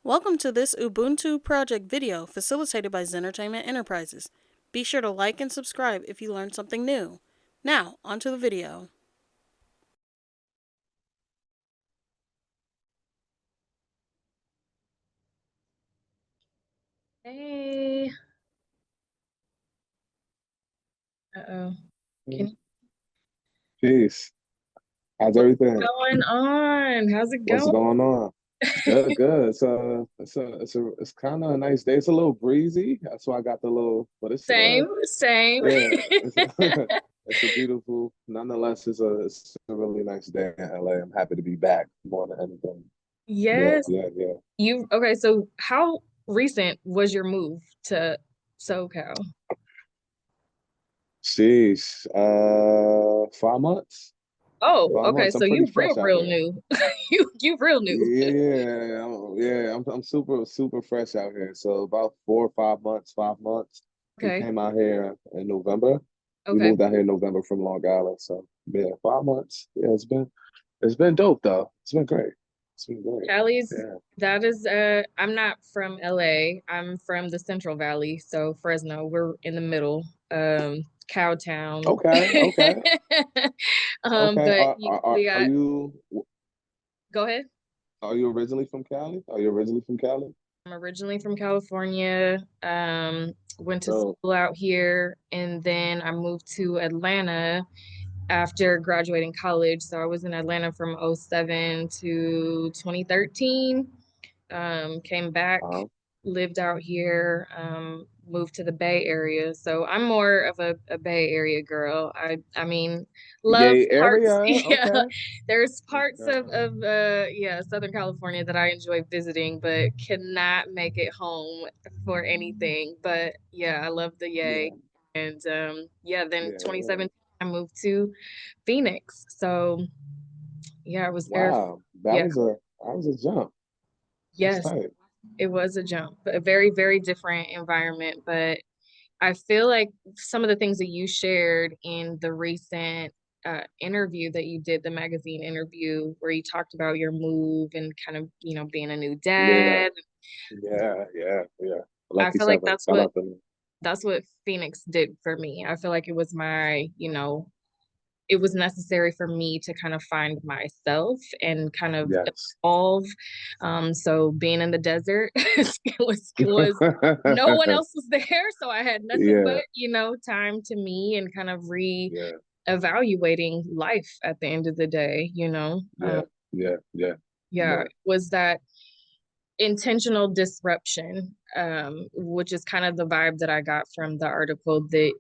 Welcome to this Ubuntu Project video facilitated by ZENtertainment Enterprises. Be sure to like and subscribe if you learned something new. Now, onto the video. Hey. Uh-oh. Can Peace. How's What's everything? going on? How's it What's going? going on? Good, good. It's kind of a nice day. It's a little breezy. That's why I got the little, but Same. yeah, it's, it's a beautiful. Nonetheless, it's a really nice day in LA. I'm happy to be back more than anything. Yeah, Yes. yeah, yeah. Okay, so how recent was your move to SoCal? Sheesh. 5 months. Oh, Five okay. months. So I'm pretty you fresh out real here. new. You real new. I'm super fresh out here. So about 4 or 5 months, 5 months. We Okay. came out here in November. We Okay. moved out here in November from Long Island. So yeah, 5 months. Yeah, it's been dope though. It's been great. It's been great. Cali's Yeah. that is I'm not from LA. I'm from the Central Valley, so Fresno. We're in the middle. Cowtown. Okay. Okay. Okay. But we Are got you go ahead. are you originally from Cali? Are you originally from Cali? I'm originally from California. Went to So school out here, and then I moved to Atlanta after graduating college. So I was in Atlanta from '07 to 2013. Came back, uh, lived out here, moved to the Bay Area. So I'm more of a Bay Area girl. I mean, love Gay parts. area. Yeah, Okay. there's parts Okay. of yeah, Southern California that I enjoy visiting, but cannot make it home for anything. But yeah, I love the Yeah. Yay. And yeah, then Yeah. Yeah. 2017 I moved to Phoenix. So yeah, I was there. Wow. That Yeah, was a jump. That's yes. tight. It was a jump, a very, very different environment. But I feel like some of the things that you shared in the recent interview that you did, the magazine interview, where you talked about your move and kind of, being a new Yeah. dad. Yeah. I Lucky feel like seven. Shout out to me. that's what Phoenix did for me. I feel like it was it was necessary for me to kind of find myself and kind of Yes. evolve. So being in the desert, it was no one else was there, so I had nothing but Yeah. time to me and kind of Yeah. re-evaluating life at the end of the day. Yeah. Yeah. Yeah. Yeah, Yeah. was that intentional disruption, which is kind of the vibe that I got from the article that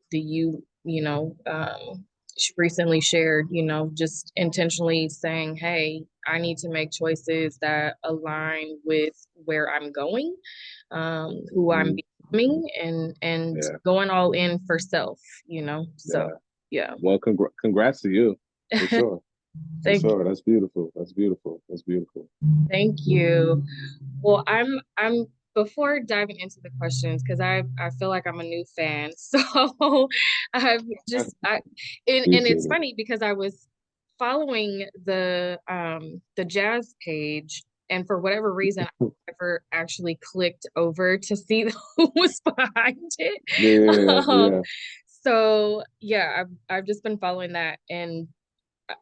recently shared, just intentionally saying, hey, I need to make choices that align with where I'm going, who I'm Mhm. becoming, and Yeah. going all in for self, so Yeah. yeah. Well, congrats to you for sure. For Thank sure. That's beautiful. That's beautiful. That's beautiful. Thank you. Well, I'm before diving into the questions, because I feel like I'm a new fan. So I've just I and Appreciate it's it. funny because I was following the jazz page, and for whatever reason I never actually clicked over to see who was behind it. Yeah. Um Yeah. so yeah, I've just been following that, and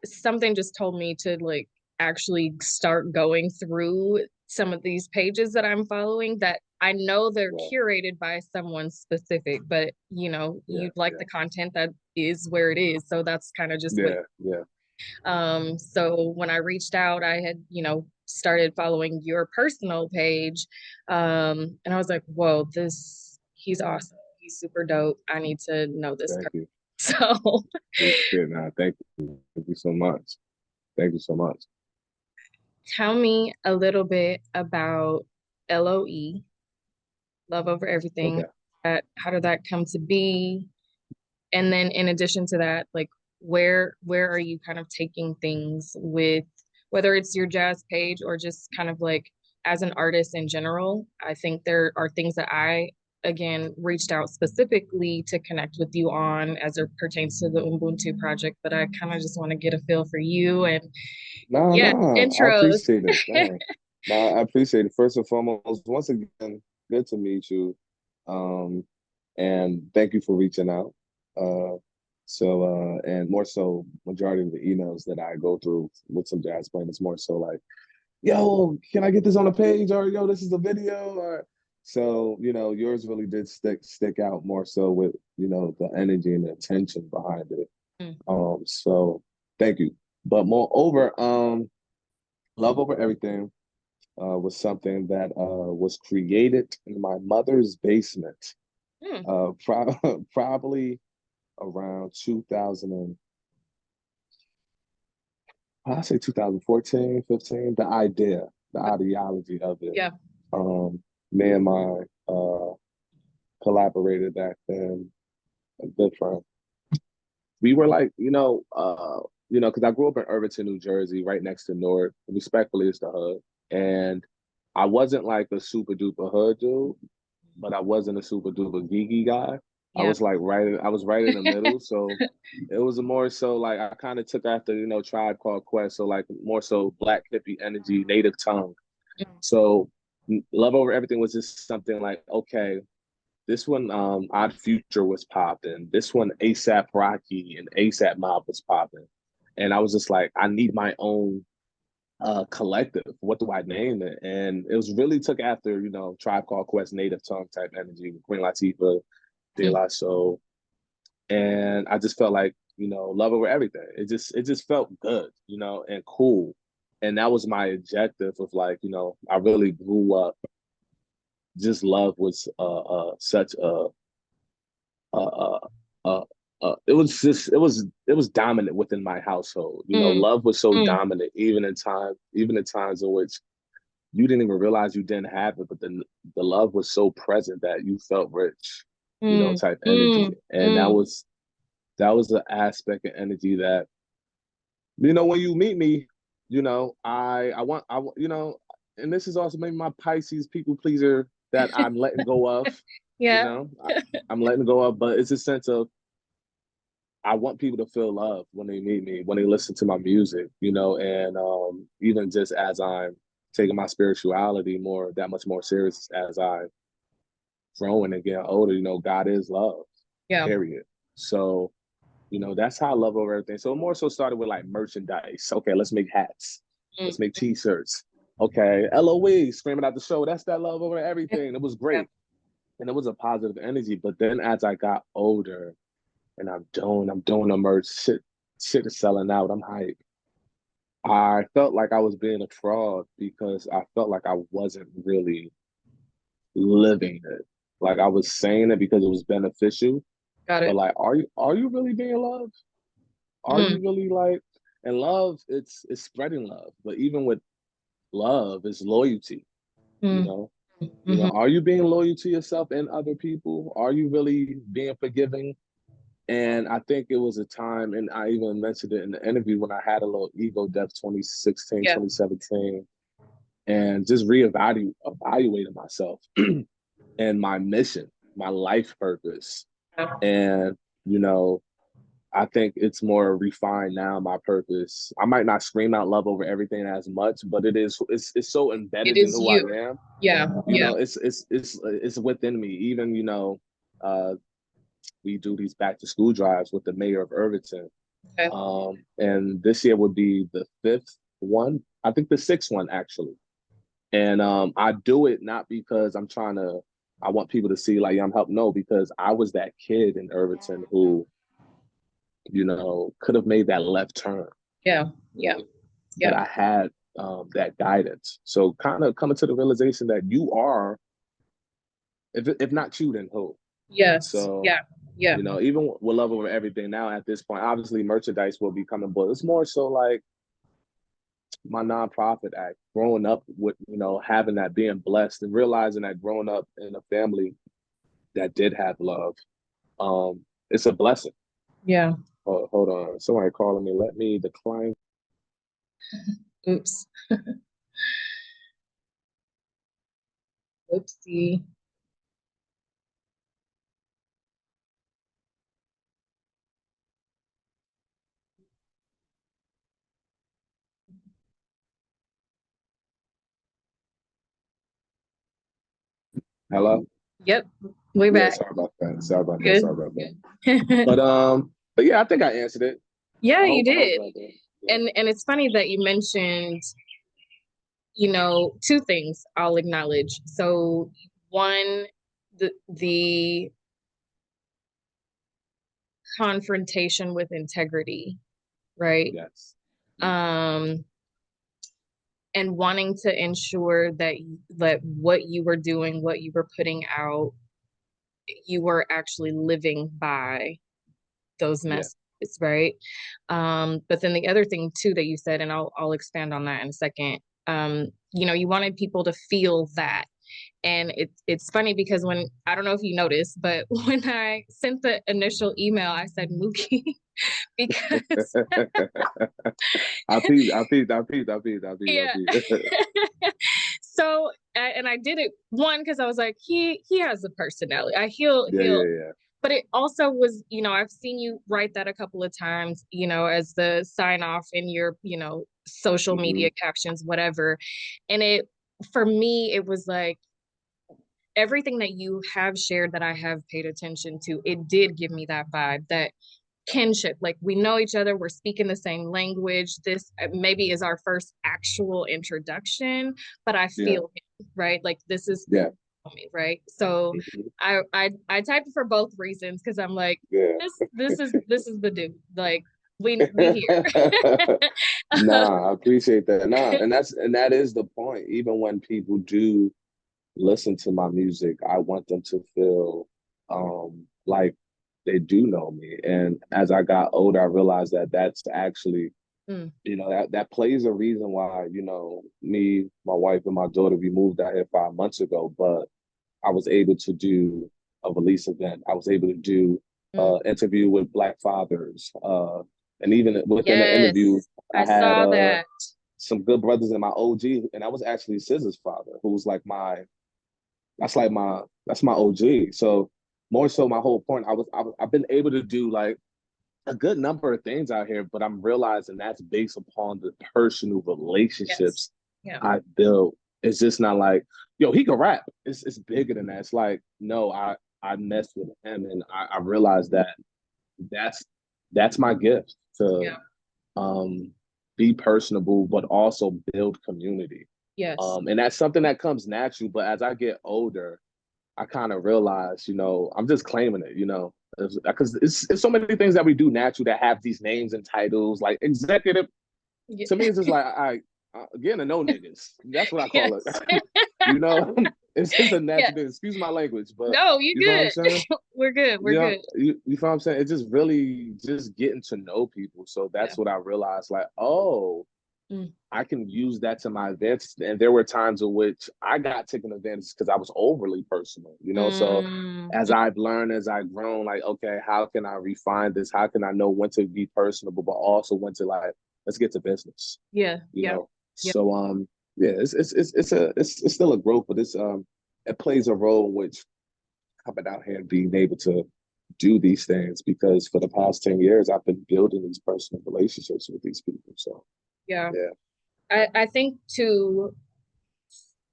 something just told me to like actually start going through some of these pages that I'm following that I know they're Yeah. curated by someone specific, but Yeah. you'd like Yeah. the content that is where it is. So that's kind of just what Yeah. Yeah. so when I reached out, I had, started following your personal page. And I was like, whoa, he's awesome. He's super dope. I need to know this Thank person. you. So Appreciate it. Nah, thank you. Thank you so much. Thank you so much. tell me a little bit about LOE, Love Over Everything. Okay. How did that come to be? And then in addition to that, like where are you kind of taking things with, whether it's your jazz page or just kind of like as an artist in general? I think there are things that I again reached out specifically to connect with you on as it pertains to the Ubuntu project, but I kind of just want to get a feel for you and No, yeah, no, I intros. appreciate it. Dang. No, I appreciate it. First and foremost, once again, good to meet you. Um, and thank you for reaching out. Uh, and more so, majority of the emails that I go through with some jazz playing is more so like, yo, can I get this on a page? Or yo, this is a video. Or so, yours really did stick out more so with, the energy and the attention behind it. Mm. So thank you. But moreover, love over everything was something that was created in my mother's basement, Mm. probably around 2000 and I say 2014, 15. The ideology of it. Yeah. Me and my collaborator back then, a good friend. We were like, because I grew up in Irvington, New Jersey, right next to Newark. Respectfully, it's the hood, and I wasn't like a super duper hood dude, but I wasn't a super duper geeky guy. I Yeah. was like I was right in the middle. So it was more so like I kind of took after, Tribe Called Quest. So like more so black hippie energy, native tongue. So Love Over Everything was just something like, okay, this one Odd Future was popping. This one ASAP Rocky and ASAP Mob was popping. And I was just like, I need my own collective. What do I name it? And it was really took after, Tribe Called Quest, Native Tongue type energy, Queen Latifah, De La Soul. And I just felt like, love over everything. It just felt good, and cool. And that was my objective of like, I really grew up. Just love was such uh, uh, it was dominant within my household. Love was so dominant, even in times in which you didn't even realize you didn't have it, but the love was so present that you felt rich, type energy. And that was the aspect of energy that, when you meet me, and this is also maybe my Pisces people pleaser that I'm letting go of, Yeah. I'm letting go of, but it's a sense of I want people to feel love when they meet me, when they listen to my music, and even just as I'm taking my spirituality that much more serious as I growing and getting older, God is love, Yeah. period. So, that's how I love over everything. So it more so started with like merchandise. Okay, let's make hats. Let's make t-shirts. Okay, LOE, screaming out the show. That's that love over everything. It was Yeah. great. And it was a positive energy. But then as I got older and I'm doing the merch, shit is selling out. I'm hype. I felt like I was being a fraud because I felt like I wasn't really living it. Like I was saying it because it was beneficial, Got but it. like, are you really being loved? Are you really like? And love, it's spreading love. But even with love, it's loyalty. You know, are you being loyal to yourself and other people? Are you really being forgiving? And I think it was a time, and I even mentioned it in the interview when I had a little ego death 2016, Yeah. 2017, and just evaluating myself and my mission, my life purpose. And, you know, I think it's more refined now, my purpose. I might not scream out love over everything as much, but it's so It embedded in is who I you. am. Yeah. Yeah. It's within me. Even, uh we do these back to school drives with the mayor of Irvington. Okay. And this year would be the fifth one. I think the sixth one actually. And I do it not because I want people to see like, yeah, I'm helping. No, because I was that kid in Irvington who, could have made that left turn. Yeah. Yeah. But Yeah. I had that guidance. So kind of coming to the realization that you are, if not you, then who? Yes. So, Yeah. Yeah. even with love over everything now at this point, obviously merchandise will be coming, but it's more so like my nonprofit act, growing up with, having that, being blessed and realizing that growing up in a family that did have love, it's a blessing. Yeah. Hold on. Somebody calling me. Let me decline. Oops. Oopsie. Hello? Yep, we Yeah, back. sorry about that. Sorry about that. Sorry Good. about that. Good. But yeah, I think I answered it. Yeah, you I hope did. I did. Yeah. And it's funny that you mentioned, you know, two things I'll acknowledge. So one, the confrontation with integrity, right? Yes. Um, and wanting to ensure that what you were doing, what you were putting out, you were actually living by those Yeah. messages, right? But then the other thing too that you said, and I'll expand on that in a second. You know, you wanted people to feel that. And it's funny because when, I don't know if you noticed, but when I sent the initial email, I said Mookie because I yeah. peed. So and I did it one because I was like, he has a personality. Yeah, He'll yeah, yeah. but it also was, you know, I've seen you write that a couple of times, you know, as the sign off in your, you know, social Hmm. media captions, whatever. And it, for me, it was like everything that you have shared that I have paid attention to, it did give me that vibe, that kinship. Like we know each other, we're speaking the same language. This maybe is our first actual introduction, but I Yeah, feel it, right? Like this is yeah. me, right? So Mhm. I typed it for both reasons because I'm like, Yeah. this is the dude. Like we here. Nah, I appreciate that. Nah, and that is the point. Even when people do listen to my music, I want them to feel like they do know me. And as I got older, I realized that that's actually, Mm, that plays a reason why, me, my wife, and my daughter, we moved out here 5 months ago, but I was able to do a release event. I was able to do mm. interview with Black fathers. And even within the interview, Yes, I I had saw that. some good brothers in my OG, and that was actually SZA's father, who was like that's my OG. So more so, my whole point, I've been able to do like a good number of things out here, but I'm realizing that's based upon the personal Yes. relationships Yeah. I built. It's just not like, yo, he can rap. It's bigger than that. It's like, no, I messed with him, and I realized that that's that's my gift to Yeah. um be personable, but also build community. Yes. And that's something that comes natural. But as I get older, I kind of realize, I'm just claiming it, because it's so many things that we do natural that have these names and titles, like executive. Yeah. To me, it's just like getting to know niggas. That's what I call it. Yes. you know, it's just a Yeah. natural thing. Excuse my language, but No, you you know what I'm good. saying? We're good. We're good. You feel what I'm saying? It's just really just getting to know people. So Yeah. that's what I realized. Like, oh, Mm. I can use that to my advantage. And there were times in which I got taken advantage because I was overly personal. So Mm. as I've learned, as I've grown, like, okay, how can I refine this? How can I know when to be personable, but also when to like, let's get to business, Yeah. you Yeah. know? Yeah. So yeah, it's still a growth, but it plays a role in which coming out here and being able to do these things because for the past 10 years I've been building these personal relationships with these people. So Yeah. yeah. I think too,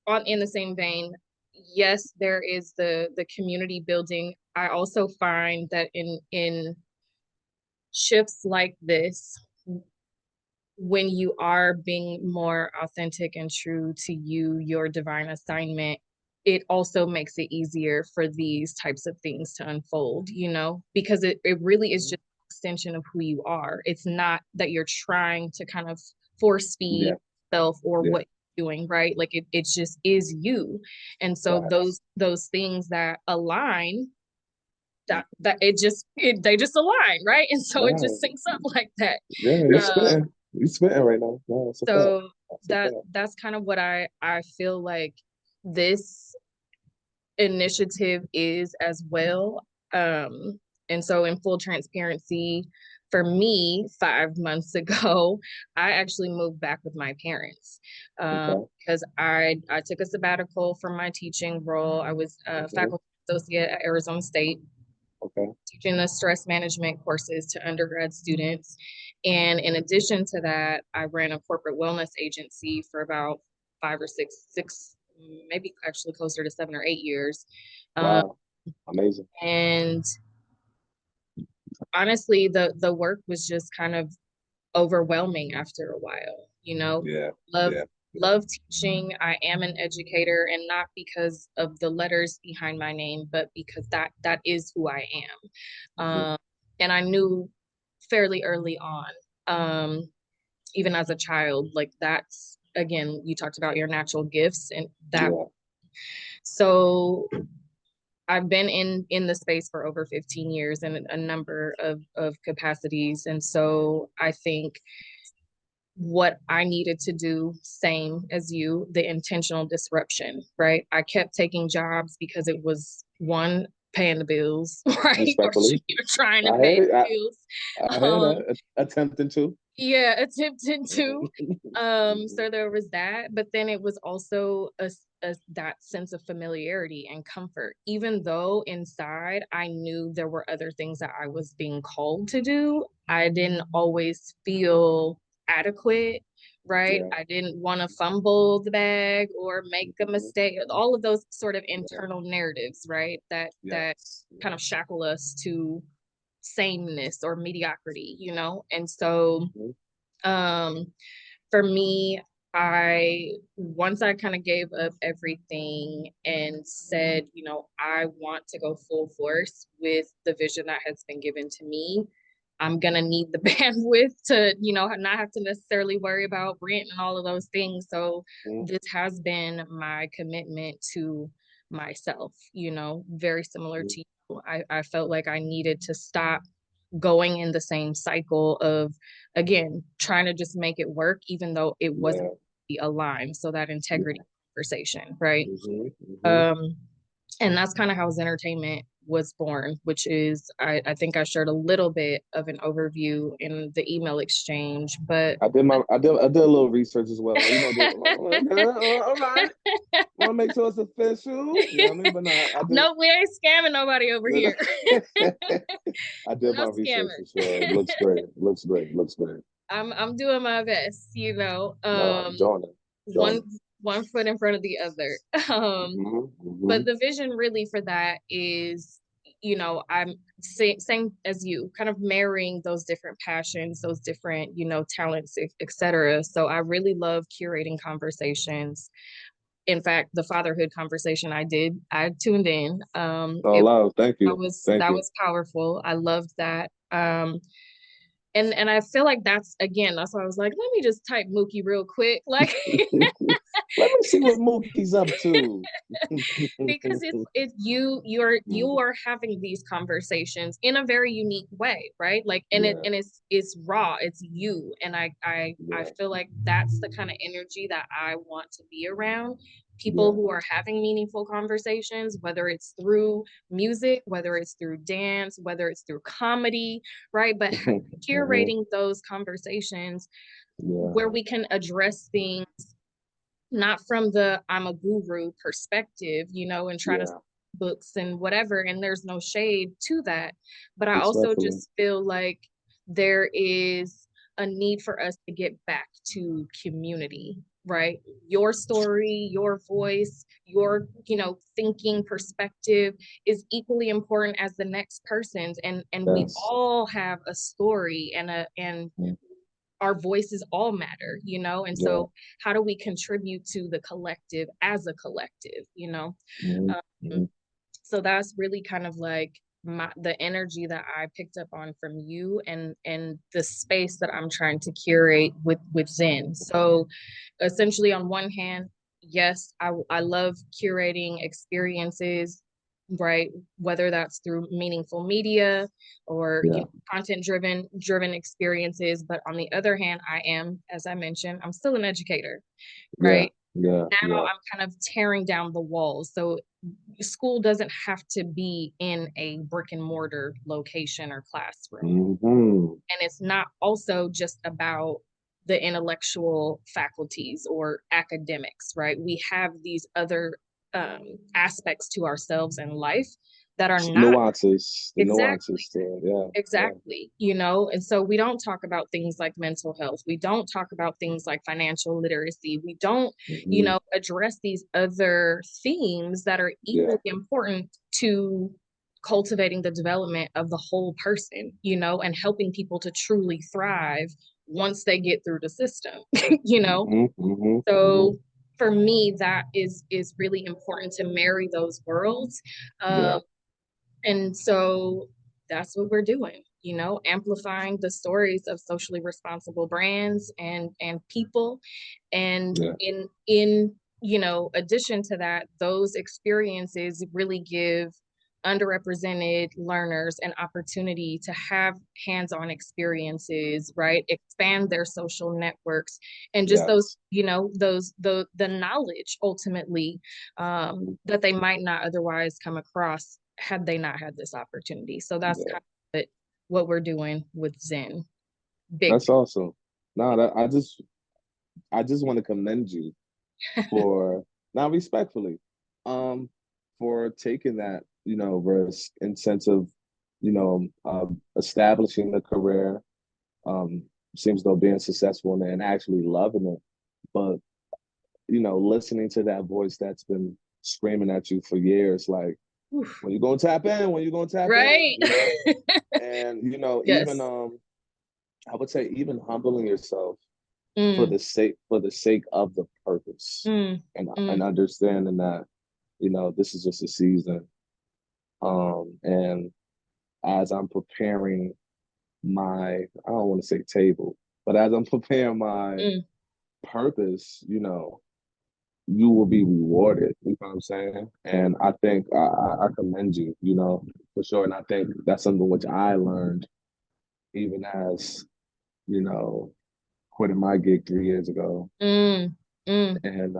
on in the same vein, yes, there is the community building. I also find that in shifts like this, when you are being more authentic and true to you, your divine assignment, it also makes it easier for these types of things to unfold, you know, because it really is just an extension of who you are. It's not that you're trying to kind of force feed Yeah. self or Yeah. what you're doing, right? Like it just is you. And so Facts. those things that align, they just align, right? And so it just No, syncs up like that. yeah, he's Um, spitting. He's spitting right now. No, it's a fact. so That's a fact. that's kind of what I feel like this initiative is as well. And so in full transparency, for me, 5 months ago, I actually moved back with my parents Okay. because I took a sabbatical from my teaching role. I was a Okay. faculty associate at Arizona State, Okay. teaching the stress management courses to undergrad students. And in addition to that, I ran a corporate wellness agency for about 5 or 6 maybe actually closer to 7 or 8 years. Wow. Amazing. And honestly, the work was just kind of overwhelming after a while, you know. Yeah. love Yeah. love teaching. I am an educator, and not because of the letters behind my name, but because that is who I am. And I knew fairly early on, even as a child, like, that's, again, you talked about your natural gifts, and that, Yeah. so I've been in the space for over 15 years in a number of capacities. And so I think what I needed to do, same as you, the intentional disruption, right? I kept taking jobs because it was, one, paying the bills, right? Or Respectfully. you're trying to I pay hear, the bills. I hear that. Attempting to. Yeah, attempted to. So there was that, but then it was also that sense of familiarity and comfort, even though inside I knew there were other things that I was being called to do. I didn't always feel adequate, right? Yeah. I didn't want to fumble the bag or make a mistake. All of those sort of internal narratives, right? That Yes. kind of shackle us to sameness or mediocrity, you know? And so for me, once I kind of gave up everything and said, you know, I want to go full force with the vision that has been given to me. I'm gonna need the bandwidth to, you know, not have to necessarily worry about rent and all of those things. So this has been my commitment to myself, you know, very similar to you. I felt like I needed to stop going in the same cycle of, again, trying to just make it work, even though it wasn't aligned. So that integrity conversation, right? And that's kind of how ZENtertainment was born, which is, I think I shared a little bit of an overview in the email exchange, but I did a little research as well. You know, all right. Want to make sure it's official. You know what I mean? But no, we ain't scamming nobody over here. I did my research for sure. It looks great. Looks great. I'm doing my best, you know. No, enjoying it. One foot in front of the other. But the vision really for that is, you know, I'm same as you, kind of marrying those different passions, those different, you know, talents, etc. So I really love curating conversations. In fact, the fatherhood conversation I tuned in. Thank you. That was powerful. I loved that. And I feel like that's why I was like, let me just type Mookie real quick. Like, let me see what Mookie's up to. Because it's you are having these conversations in a very unique way, right? Like, and it's raw, it's you. And I feel like that's the kind of energy that I want to be around. People who are having meaningful conversations, whether it's through music, whether it's through dance, whether it's through comedy, right? But curating those conversations where we can address things not from the I'm a guru perspective, you know, and try to books and whatever, and there's no shade to that. But I also just feel like there is a need for us to get back to community, right? Your story, your voice, your, you know, thinking perspective is equally important as the next person's, and we all have a story and our voices all matter, you know? And so how do we contribute to the collective as a collective, you know? So that's really kind of like the energy that I picked up on from you, and the space that I'm trying to curate with Zen. So essentially, on one hand, yes, I love curating experiences, right? Whether that's through meaningful media or you know, content driven experiences. But on the other hand, I am, as I mentioned, I'm still an educator, right? Now I'm kind of tearing down the walls. So school doesn't have to be in a brick and mortar location or classroom. And it's not also just about the intellectual faculties or academics, right? We have these other aspects to ourselves in life that are not nuances, the nuances to it. Yeah. Exactly. You know, and so we don't talk about things like mental health. We don't talk about things like financial literacy. We don't, you know, address these other themes that are equally important to cultivating the development of the whole person, you know, and helping people to truly thrive once they get through the system, you know. So for me, that is really important to marry those worlds. And so that's what we're doing, you know, amplifying the stories of socially responsible brands and people. And in you know, addition to that, those experiences really give underrepresented learners an opportunity to have hands-on experiences, right? Expand their social networks and just those, you know, the knowledge ultimately that they might not otherwise come across had they not had this opportunity. So that's kind of what we're doing with Zen. That's awesome. No, I just want to commend you for, not respectfully, for taking that, you know, risk in sense of, you know, establishing the career. Seems though being successful and actually loving it, but you know, listening to that voice that's been screaming at you for years, like, when you gonna tap in? When you gonna tap in? You know? And you know, even I would say even humbling yourself for the sake of the purpose, and understanding that, you know, this is just a season. And as I'm preparing my, I don't want to say table, but as I'm preparing my purpose, you know, you will be rewarded. You know what I'm saying? And I think I commend you, you know, for sure. And I think that's something which I learned even as, you know, quitting my gig 3 years ago. And it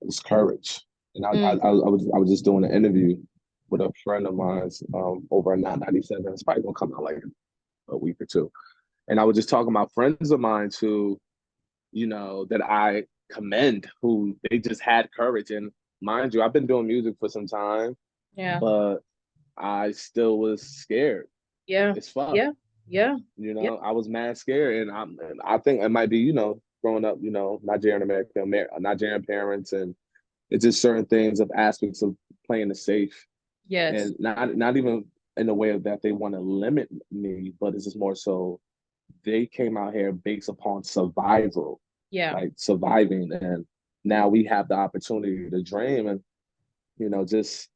was courage. And I was just doing an interview with a friend of mine over at 997. It's probably gonna come out like a week or two. And I was just talking about friends of mine who, you know, that I commend, who they just had courage. And mind you, I've been doing music for some time, but I still was scared. It's fuck. You know, I was mad scared, and I think it might be, you know, growing up, you know, Nigerian parents, and it's just certain things of aspects of playing it safe. And not even in the way of that they want to limit me, but it's just more so they came out here based upon survival. Like surviving, and now we have the opportunity to dream. And you know, just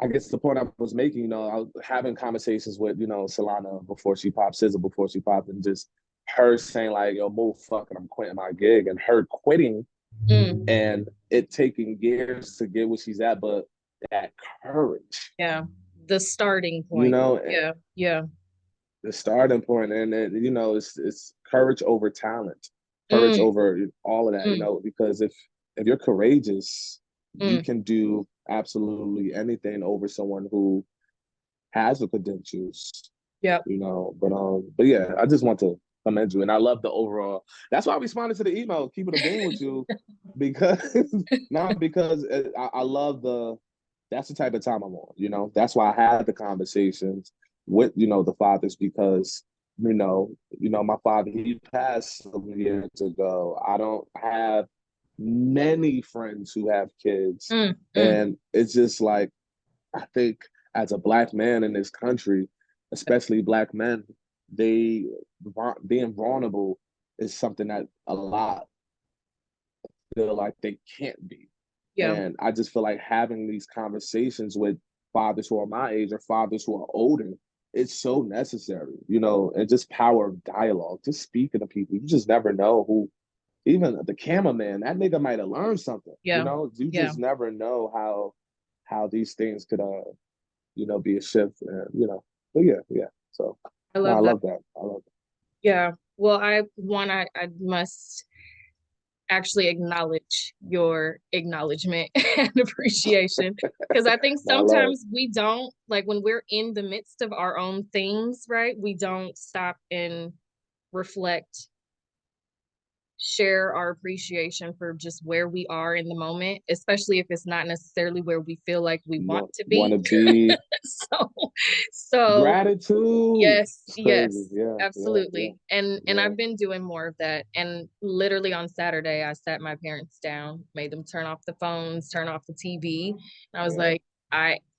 I guess the point I was making, you know, I was having conversations with, you know, Solana before she popped, SZA before she popped, and just her saying like, yo, move, fuck it, I'm quitting my gig, and her quitting and it taking years to get where she's at, but that courage, the starting point, you know, the starting point, and you know, it's courage over talent, courage over all of that, you know, because if you're courageous, you can do absolutely anything over someone who has the credentials. You know, but yeah, I just want to commend you, and I love the overall. That's why I responded to the email, keeping a being with you, because not because I love that's the type of time I'm on. You know, that's why I had the conversations with, you know, the fathers, because you know, my father, he passed some years ago. I don't have many friends who have kids, and it's just like, I think as a Black man in this country, especially Black men, being vulnerable is something that a lot feel like they can't be. And I just feel like having these conversations with fathers who are my age or fathers who are older, it's so necessary, you know, and just power of dialogue, just speaking to people. You just never know who, even the cameraman, that nigga might have learned something. You know, you just never know how these things could you know, be a shift, and you know, but yeah. So I love that. I love that. Yeah. Well, I must actually acknowledge your acknowledgement and appreciation, because I think sometimes we don't, like, when we're in the midst of our own things, right, we don't stop and reflect share our appreciation for just where we are in the moment, especially if it's not necessarily where we feel like we want to Want be. to be. so so Gratitude. yes, It's crazy. yes, Yeah, yeah, yeah, absolutely. And yeah, I've been doing more of that. And literally on Saturday, I sat my parents down, made them turn off the phones, turn off the TV. And I was yeah, like,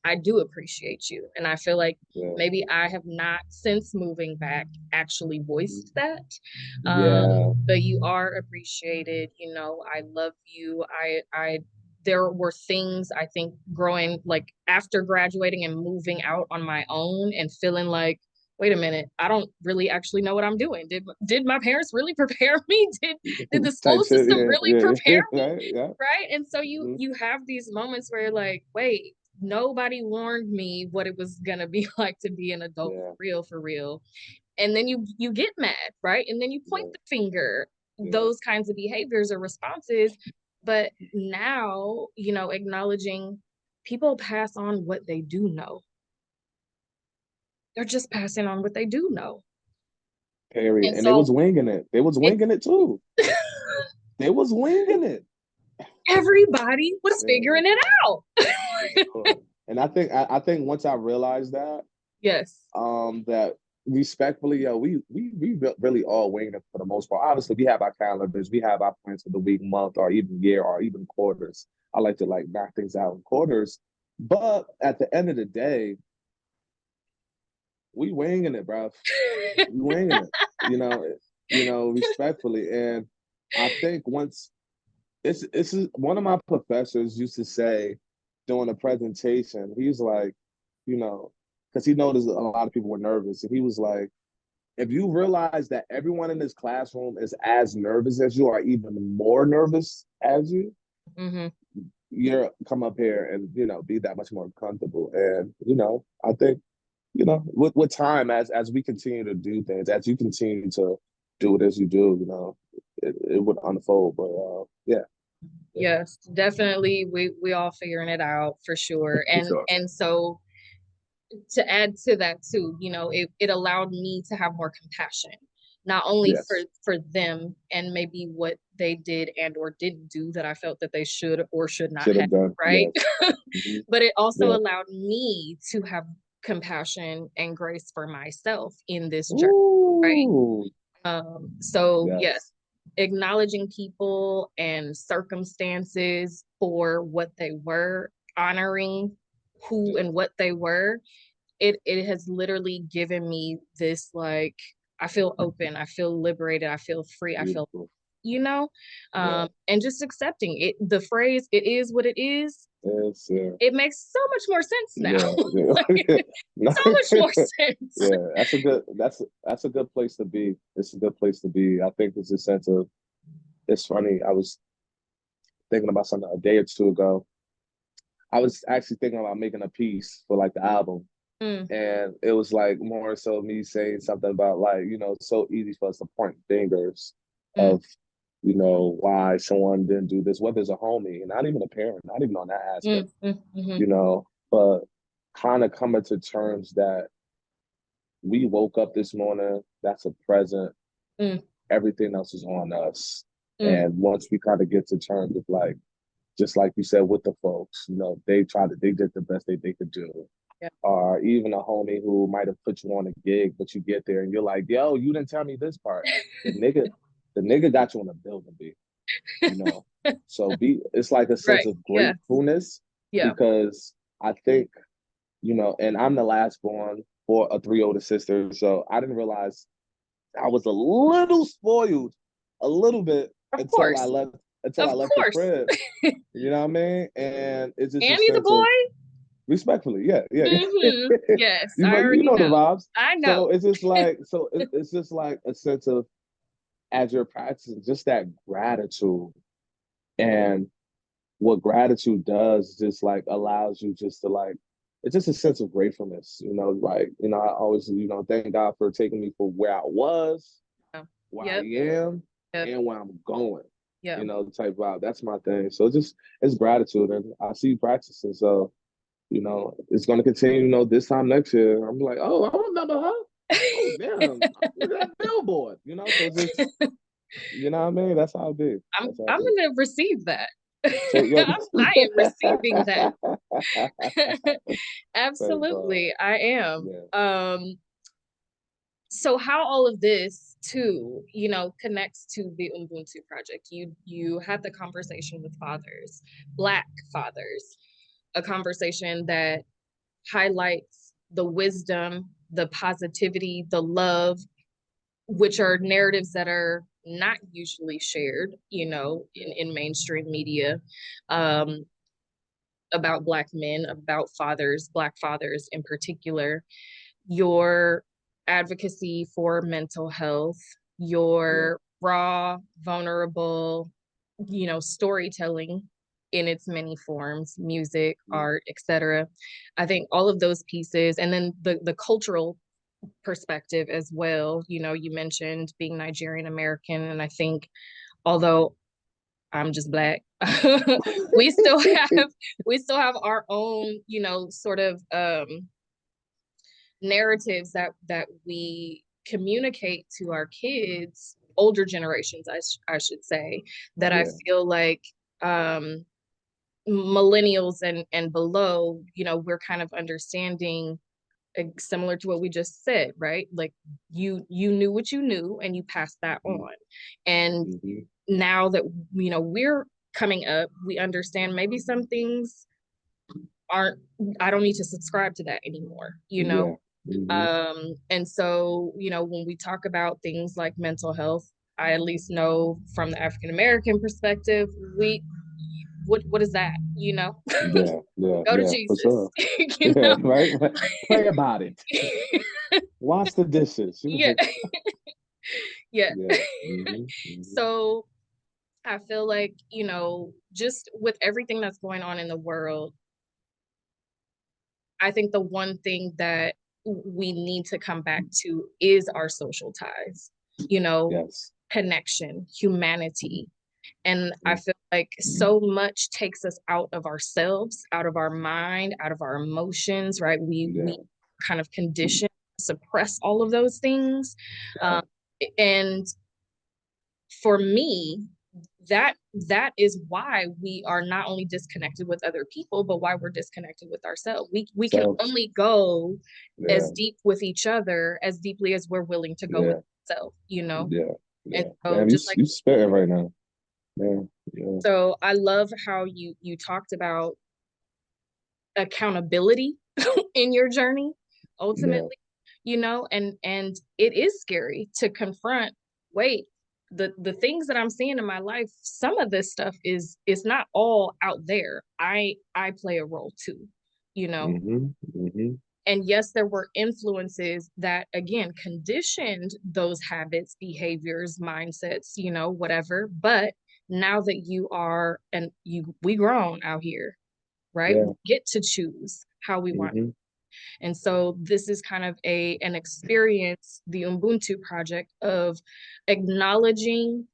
I do appreciate you. And I feel like yeah. maybe I have not, since moving back, actually voiced that. Yeah. But you are appreciated. You know, I love you. I there were things I think growing, like after graduating and moving out on my own and feeling like, wait a minute, I don't really actually know what I'm doing. Did my parents really prepare me? Did the Type school shit. system Yeah, really yeah, prepare yeah. me? Right. Yeah. Right? And so Mm-hmm. you have these moments where you're like, wait, nobody warned me what it was gonna be like to be an adult Yeah. for real. And then you get mad, right? And then you point Yeah. the finger. Yeah. Those kinds of behaviors or responses. But now, you know, acknowledging people pass on what they do know. They're just passing on what they do know. Period. And And they so was winging it. They was it, winging it too. They was winging it. everybody was Yeah. figuring it out. And I think once I realized that, Yes. that respectfully, yo, we really all winging it for the most part. Obviously, we have our calendars, we have our plans for the week, month, or even year, or even quarters. I like to like knock things out in quarters, but at the end of the day, we winging it, bro. We winging it. Respectfully, and I think once it's one of my professors used to say during a presentation, he's like, because he noticed a lot of people were nervous, and he was like, if you realize that everyone in this classroom is as nervous as you, or even more nervous as you, Mm-hmm. you're come up here and be that much more comfortable. And I think with time, as we continue to do things, as you continue to do it as you do, it would unfold. But yeah. Yes, definitely. We all figuring it out for sure. For And sure. and so to add to that too, you know, it allowed me to have more compassion, not only Yes. for them and maybe what they did and or didn't do that I felt that they should or should not Should have, have done. right? Yes. Mm-hmm. But it also Yeah. allowed me to have compassion and grace for myself in this journey, right? Ooh. So yes, Yes. acknowledging people and circumstances for what they were, honoring who Yeah. and what they were, it has literally given me this, like, I feel open, I feel liberated, I feel free, I feel, Beautiful. Yeah. and just accepting it. The phrase "it is what it is," Yes. Yeah. it makes so much more sense now. Yeah. Like, so much more sense. Yeah. That's a good place to be. It's a good place to be. I think there's a sense of, it's funny. I was thinking about something a day or two ago. I was actually thinking about making a piece for like the album. Mm, And it was like more so me saying something about like, it's so easy for us to point fingers mm, of, why someone didn't do this, whether it's a homie, not even a parent, not even on that aspect, mhm, but kind of coming to terms that we woke up this morning, that's a present, mm, everything else is on us. mm. And once we kind of get to terms with like, just like you said with the folks, they did the best they could do. Yeah. Or even a homie who might have put you on a gig, but you get there and you're like, yo, you didn't tell me this part. The nigga got you on a building, B. So it's like a sense Right. of Yeah. gratefulness, Yeah. because I think, and I'm the last born for a three older sisters. So I didn't realize I was a little spoiled, a little bit, Of until I course. left Of the course. crib. You know what I mean? And it's just a And he's a sense of, boy. respectfully, yeah, yeah. Yes, you I know, you already know the know. vibes. I know. So it's just like a sense of, as you're practicing, just that gratitude. And what gratitude does, just like allows you just to like, it's just a sense of gratefulness, like, I always, thank God for taking me from where I was, Yeah. where I Yep. am, Yep. and where I'm going. Yeah. Type vibe. That's my thing. So it's gratitude, and I see you practicing. So it's going to continue. This time next year, I'm like, oh, I remember her. Oh, damn, look at that billboard. So You know what I mean? That's how it be. I'm That's how it I'm be. gonna receive that. Take your I am receiving that. Thank God. Absolutely, I am. Yeah. So how all of this too, connects to the Ubuntu project. You had the conversation with fathers, Black fathers, a conversation that highlights the wisdom, the positivity, the love, which are narratives that are not usually shared, in mainstream media, um, about Black men, about fathers, Black fathers in particular. Your advocacy for mental health, Yeah. your raw, vulnerable, storytelling in its many forms, music, Yeah. art, etc. I think all of those pieces, and then the cultural perspective as well. You mentioned being Nigerian American, and I think although I'm just Black, we still have our own, sort of narratives that we communicate to our kids, older generations, I should say, that I Yeah. feel like millennials and below, we're kind of understanding, similar to what we just said, right? Like you knew what you knew and you passed that on. And Mm-hmm. now that we're coming up, we understand maybe some things aren't, I don't need to subscribe to that anymore, Yeah. Mm-hmm. and so, when we talk about things like mental health, I at least know from the African American perspective, what is that? Yeah. Yeah. Go to Yeah. For Jesus. sure. Yeah. Right. Pray about it. Wash the dishes. Yeah. Yeah. Yeah. Mm-hmm. Mm-hmm. So I feel like, just with everything that's going on in the world, I think the one thing that we need to come back to is our social ties, Yes. connection, humanity. And I Mm. feel like so much takes us out of ourselves, out of our mind, out of our emotions, right? We Yeah. kind of condition, suppress all of those things. Yeah. Um, and for me, that is why we are not only disconnected with other people, but why we're disconnected with ourselves. We can So. only go Yeah. as deep with each other as deeply as we're willing to go with Yeah. ourselves. Yeah. And Yeah. so Man, you just like, you spit it right now. Yeah. Yeah. so I love how you talked about accountability in your journey Yeah. ultimately, and it is scary to confront, wait, the things that I'm seeing in my life, some of this stuff is not all out there. I play a role too, you know Mm-hmm. Mm-hmm. and yes, there were influences that again conditioned those habits, behaviors, mindsets, whatever. But now that you are, and we grown out here, right? Yeah. We get to choose how we want. Mm-hmm. And so this is kind of an experience, the Ubuntu project, of acknowledging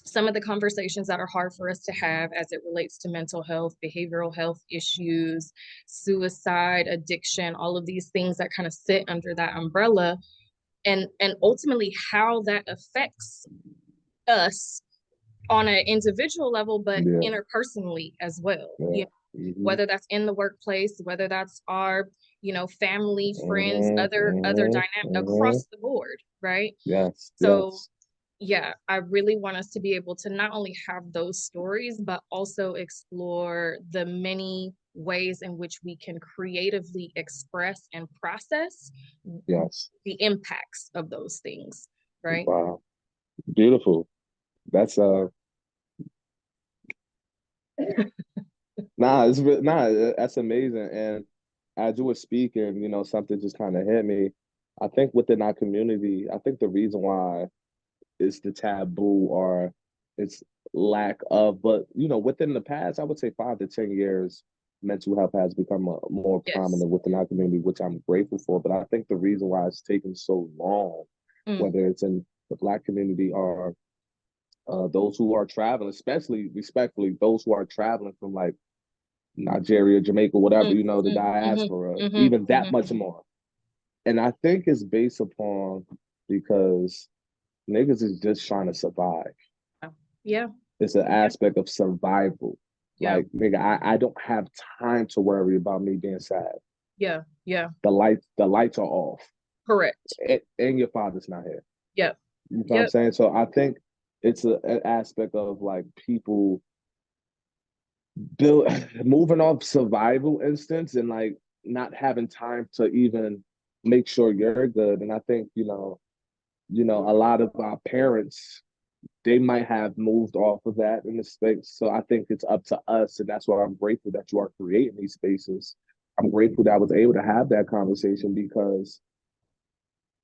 some of the conversations that are hard for us to have as it relates to mental health, behavioral health issues, suicide, addiction, all of these things that kind of sit under that umbrella, and ultimately how that affects us on an individual level, but Yeah. interpersonally as well. Yeah. Mm-hmm. Whether that's in the workplace, whether that's our, family, friends, Mm-hmm. other Mm-hmm. dynamic Mm-hmm. across the board, right? Yes. So Yes. yeah, I really want us to be able to not only have those stories, but also explore the many ways in which we can creatively express and process Yes. the impacts of those things, right? Wow. Beautiful. That's that's amazing. And as you were speaking, something just kind of hit me. I think within our community, I think the reason why it's the taboo or it's lack of, but within the past, I would say 5 to 10 years, mental health has become more Yes. prominent within our community, which I'm grateful for. But I think the reason why it's taken so long, Mm, whether it's in the Black community or those who are traveling, especially respectfully, those who are traveling from like Nigeria, Jamaica, whatever, mm, the mm, diaspora, mhm, even that mhm, much more. And I think it's based upon because niggas is just trying to survive. Yeah. It's an aspect of survival. Yeah. Like, nigga, I don't have time to worry about me being sad. Yeah. Yeah. The lights are off. Correct. And your father's not here. Yep. You know what I'm saying? So I think it's an aspect of like people moving off survival instincts and like not having time to even make sure you're good. And I think, a lot of our parents, they might have moved off of that in the space. So I think it's up to us. And that's why I'm grateful that you are creating these spaces. I'm grateful that I was able to have that conversation because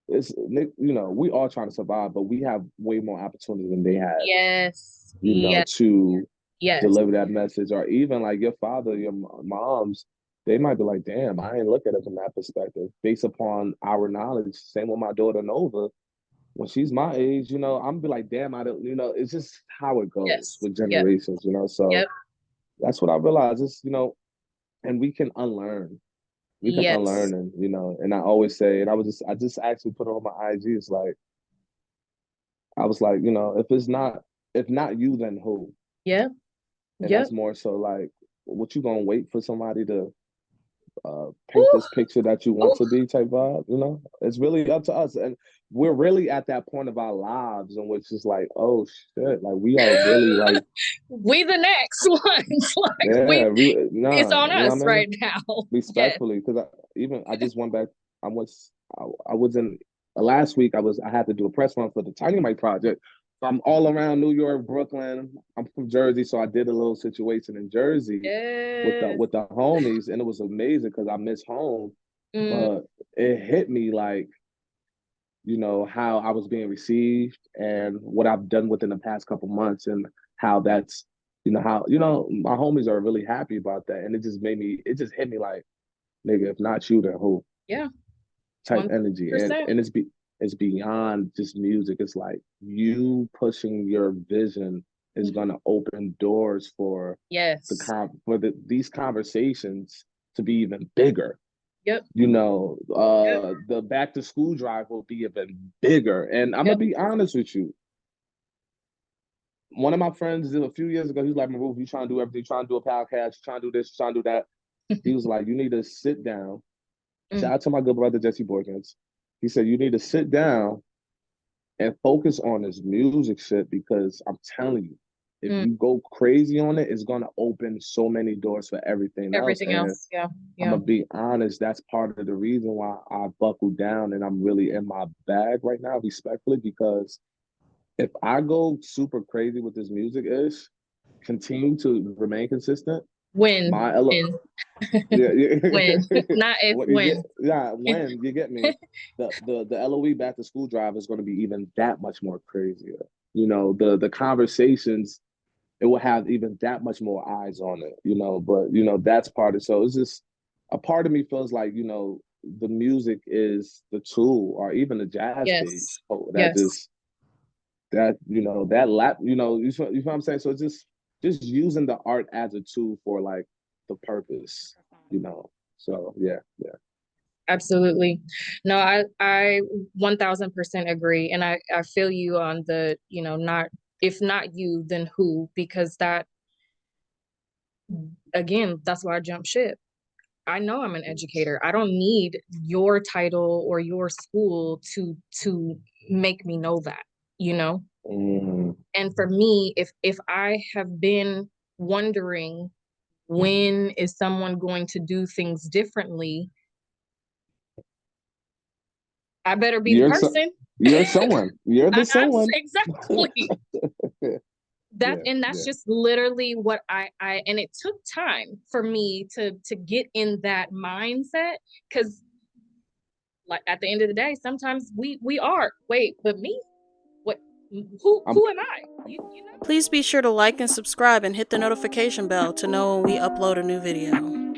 it's, we all trying to survive, but we have way more opportunity than they had. Yes. To yes. deliver that message. Or even like your father, your moms, they might be like, damn, I ain't look at it from that perspective based upon our knowledge. Same with my daughter Nova. When she's my age, I'm gonna be like, damn, I don't, it's just how it goes with generations, So that's what I realized is, and we can unlearn. We can unlearn, and and I always say, and I just actually put it on my IG. It's like, I was like, if not you, then who? Yeah. And that's more so like, what you gonna wait for somebody to paint this picture that you want to be type vibe? It's really up to us, and we're really at that point of our lives in which it's like, oh shit, like we are really like we the next ones. Like, it's on us right now. Respectfully, because I just went back. I was in last week. I had to do a press run for the Tiny Mike project. So I'm all around New York, Brooklyn. I'm from Jersey, so I did a little situation in Jersey with the homies, and it was amazing because I miss home. But it hit me like, how I was being received and what I've done within the past couple months, and how that's, how my homies are really happy about that, and it just hit me like, nigga, if not you, then who? Yeah. Type 100%. Energy, and it's beyond just music. It's like you pushing your vision is gonna open doors for these conversations to be even bigger. Yep. The back to school drive will be even bigger. And I'm gonna be honest with you. One of my friends a few years ago, he was like, MoRuf, you trying to do everything, you trying to do a podcast, you trying to do this, you trying to do that. He was like, you need to sit down. Shout out to my good brother Jesse Borkins. He said, you need to sit down and focus on this music shit, because I'm telling you, if you go crazy on it, it's gonna open so many doors for everything else. Yeah. I'm gonna be honest, that's part of the reason why I buckled down and I'm really in my bag right now, respectfully, because if I go super crazy with this music continue to remain consistent. When? When? Not if, when. When you get me. The LOE back to school drive is going to be even that much more crazier. The conversations, it will have even that much more eyes on it, but that's part of it. So it's just a part of me feels like, the music is the tool, or even the jazz piece that lap, you know what I'm saying? So it's just using the art as a tool for like the purpose, So yeah. Absolutely. No, I 1000% agree. And I feel you on the, not, if not you, then who, because that, again, that's why I jump ship. I know I'm an educator. I don't need your title or your school to make me know that, And for me, if I have been wondering when is someone going to do things differently, I better be the person. You're someone. You're the someone. Exactly. That's just literally what I and it took time for me to get in that mindset, because like at the end of the day, sometimes we are, wait, but me? What? Who am I? Please be sure to like and subscribe and hit the notification bell to know when we upload a new video.